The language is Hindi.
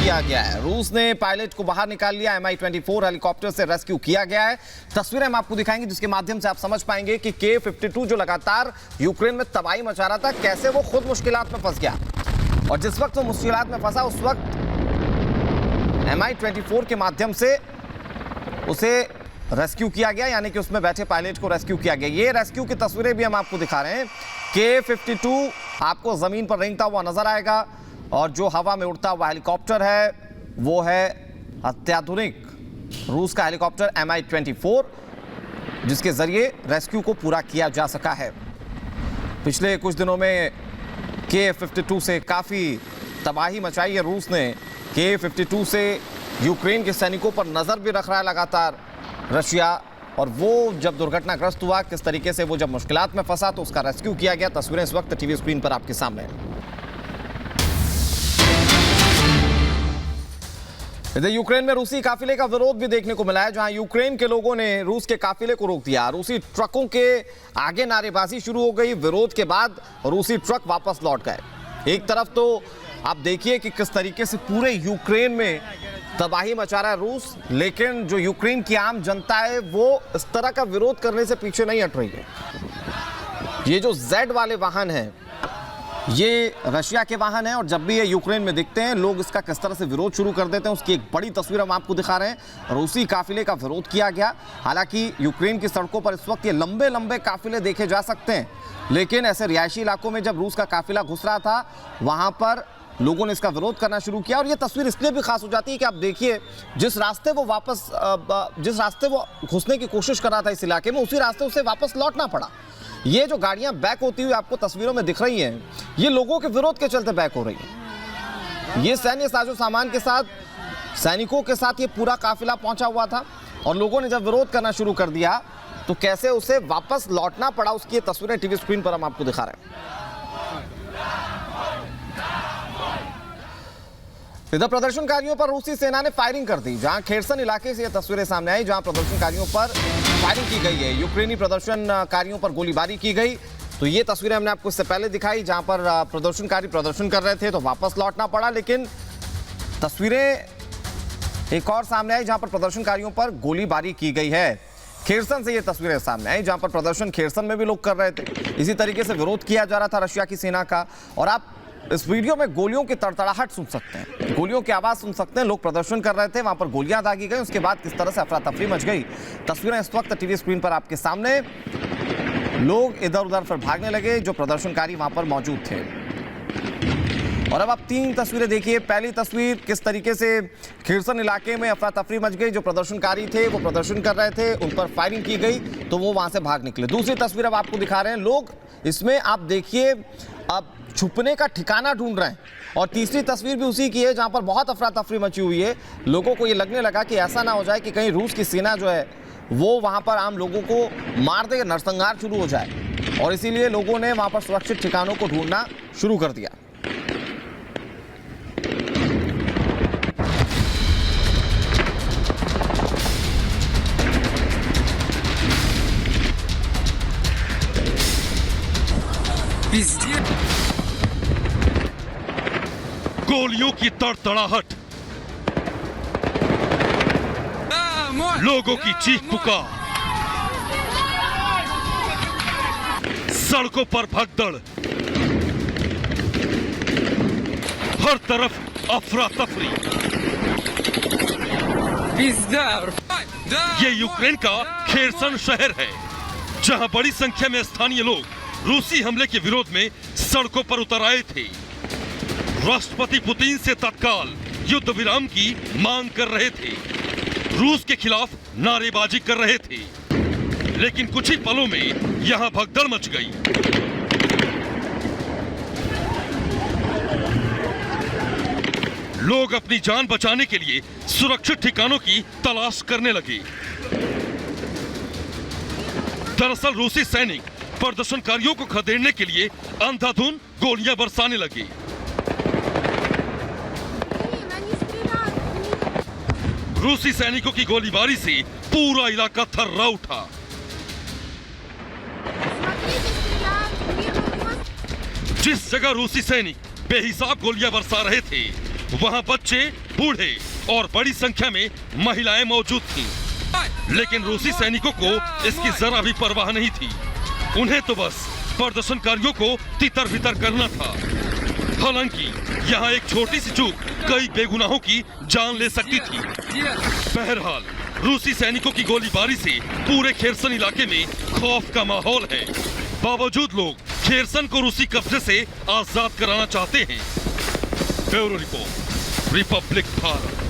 किया गया है। रूस ने पायलट को बाहर निकाल लिया। Mi-24 हेलीकॉप्टर से रेस्क्यू किया गया है। तस्वीरें हम आपको दिखाएंगे जिसके माध्यम से आप समझ पाएंगे कि K-52 जो लगातार यूक्रेन में तबाही मचा रहा था, कैसे वो खुद मुश्किलात में फंस गया। और जिस वक्त वो मुश्किलात में फंसा उस वक्त Mi-24 के माध्यम से उसे रेस्क्यू किया गया, यानी कि उसमें बैठे पायलट को रेस्क्यू किया गया। ये रेस्क्यू की तस्वीरें भी हम आपको दिखा रहे हैं। K-52 आपको जमीन पर रेंगता हुआ नजर आएगा और जो हवा में उड़ता हुआ हेलीकॉप्टर है वो है अत्याधुनिक रूस का हेलीकॉप्टर Mi-24, जिसके जरिए रेस्क्यू को पूरा किया जा सका है। पिछले कुछ दिनों में K-52 से काफी तबाही मचाई है रूस ने। K-52 से यूक्रेन के सैनिकों पर नजर भी रख रहा है लगातार रशिया, और वो जब दुर्घटनाग्रस्त हुआ, किस तरीके से वो जब मुश्किलात में फंसा तो उसका रेस्क्यू किया गया। तस्वीरें इस वक्त टीवी स्क्रीन पर आपके सामने हैं। इधर यूक्रेन में रूसी काफिले का विरोध भी देखने को मिला है, जहां यूक्रेन के लोगों ने रूस के काफिले को रोक दिया। रूसी ट्रकों के आगे नारेबाजी शुरू हो गई। विरोध के बाद रूसी ट्रक वापस लौट गए। एक तरफ तो आप देखिए कि किस तरीके से पूरे यूक्रेन में तबाही मचा रहा है रूस, लेकिन जो यूक्रेन की आम जनता है वो इस तरह का विरोध करने से पीछे नहीं हट रही है। ये जो Z वाले वाहन हैं ये रशिया के वाहन हैं, और जब भी ये यूक्रेन में दिखते हैं लोग इसका किस तरह से विरोध शुरू कर देते हैं, उसकी एक बड़ी तस्वीर हम आपको दिखा रहे हैं। रूसी काफिले का विरोध किया गया। हालांकि यूक्रेन की सड़कों पर इस वक्त ये लंबे लंबे काफिले देखे जा सकते हैं, लेकिन ऐसे रिहायशी इलाकों में जब रूस का काफिला घुस रहा था वहां पर लोगों ने इसका विरोध करना शुरू किया। और ये तस्वीर इसलिए भी खास हो जाती है कि आप देखिए जिस रास्ते वो घुसने की कोशिश कर रहा था इस इलाके में, उसी रास्ते उसे वापस लौटना पड़ा। ये जो गाड़ियां बैक होती हुई आपको तस्वीरों में दिख रही हैं, ये लोगों के विरोध के चलते बैक हो रही हैं। ये सैन्य साजो सामान के साथ, सैनिकों के साथ ये पूरा काफिला पहुंचा हुआ था, और लोगों ने जब विरोध करना शुरू कर दिया तो कैसे उसे वापस लौटना पड़ा, उसकी तस्वीरें टीवी स्क्रीन पर हम आपको दिखा रहे हैं। इधर प्रदर्शनकारियों पर रूसी सेना ने फायरिंग कर दी। जहां खेरसन इलाके से ये तस्वीरें सामने आई, जहां प्रदर्शनकारियों पर फायरिंग की गई है। यूक्रेनी प्रदर्शनकारियों पर गोलीबारी की गई। तो ये तस्वीरें हमने आपको इससे पहले दिखाई, जहां पर प्रदर्शनकारी प्रदर्शन कर रहे थे तो वापस लौटना पड़ा। लेकिन तस्वीरें एक और सामने आई जहां पर प्रदर्शनकारियों पर गोलीबारी की गई है। खेरसन से ये तस्वीरें सामने आई, जहां पर प्रदर्शन खेरसन में भी लोग कर रहे थे। इसी तरीके से विरोध किया जा रहा था रशिया की सेना का। और आप इस वीडियो में गोलियों की तड़तड़ाहट सुन सकते हैं, गोलियों की आवाज सुन सकते हैं। लोग प्रदर्शन कर रहे थे, वहां पर गोलियां दागी गई। उसके बाद किस तरह से अफरा तफरी मच गई, तस्वीरें इस वक्त टीवी स्क्रीन पर आपके सामने। लोग इधर उधर फिर भागने लगे जो प्रदर्शनकारी वहां पर मौजूद थे। और अब आप तीन तस्वीरें देखिए। पहली तस्वीर किस तरीके से खेरसन इलाके में अफरा तफरी मच गई। जो प्रदर्शनकारी थे वो प्रदर्शन कर रहे थे, उन पर फायरिंग की गई तो वो वहां से भाग निकले। दूसरी तस्वीर अब आपको दिखा रहे हैं। लोग इसमें आप देखिए अब छुपने का ठिकाना ढूंढ रहे हैं। और तीसरी तस्वीर भी उसी की है, जहां पर बहुत अफरा तफरी मची हुई है। लोगों को ये लगने लगा कि ऐसा ना हो जाए कि कहीं रूस की सेना जो है वो वहां पर आम लोगों को मार दे, नरसंहार शुरू हो जाए। और इसीलिए लोगों ने वहां पर सुरक्षित ठिकानों को ढूंढना शुरू कर दिया। गोलियों की तड़तड़ाहट, लोगों की चीख पुकार, सड़कों पर भगदड़, हर तरफ अफरा तफरी। ये यूक्रेन का खेरसन शहर है, जहां बड़ी संख्या में स्थानीय लोग रूसी हमले के विरोध में सड़कों पर उतर आए थे। राष्ट्रपति पुतिन से तत्काल युद्ध विराम की मांग कर रहे थे, रूस के खिलाफ नारेबाजी कर रहे थे। लेकिन कुछ ही पलों में यहां भगदड़ मच गई। लोग अपनी जान बचाने के लिए सुरक्षित ठिकानों की तलाश करने लगे। दरअसल रूसी सैनिक प्रदर्शनकारियों को खदेड़ने के लिए अंधाधुंध गोलियां बरसाने लगे। रूसी सैनिकों की गोलीबारी से पूरा इलाका थर्रा उठा। जिस जगह रूसी सैनिक बेहिसाब गोलियां बरसा रहे थे, वहां बच्चे, बूढ़े और बड़ी संख्या में महिलाएं मौजूद थीं। लेकिन रूसी सैनिकों को इसकी जरा भी परवाह नहीं थी। उन्हें तो बस प्रदर्शनकारियों को तितर बितर करना था। हालांकि यहाँ एक छोटी सी चूक कई बेगुनाहों की जान ले सकती थी। बहरहाल रूसी सैनिकों की गोलीबारी से पूरे खेरसन इलाके में खौफ का माहौल है। बावजूद लोग खेरसन को रूसी कब्जे से आजाद कराना चाहते हैं। Bureau report, Republic Bharat.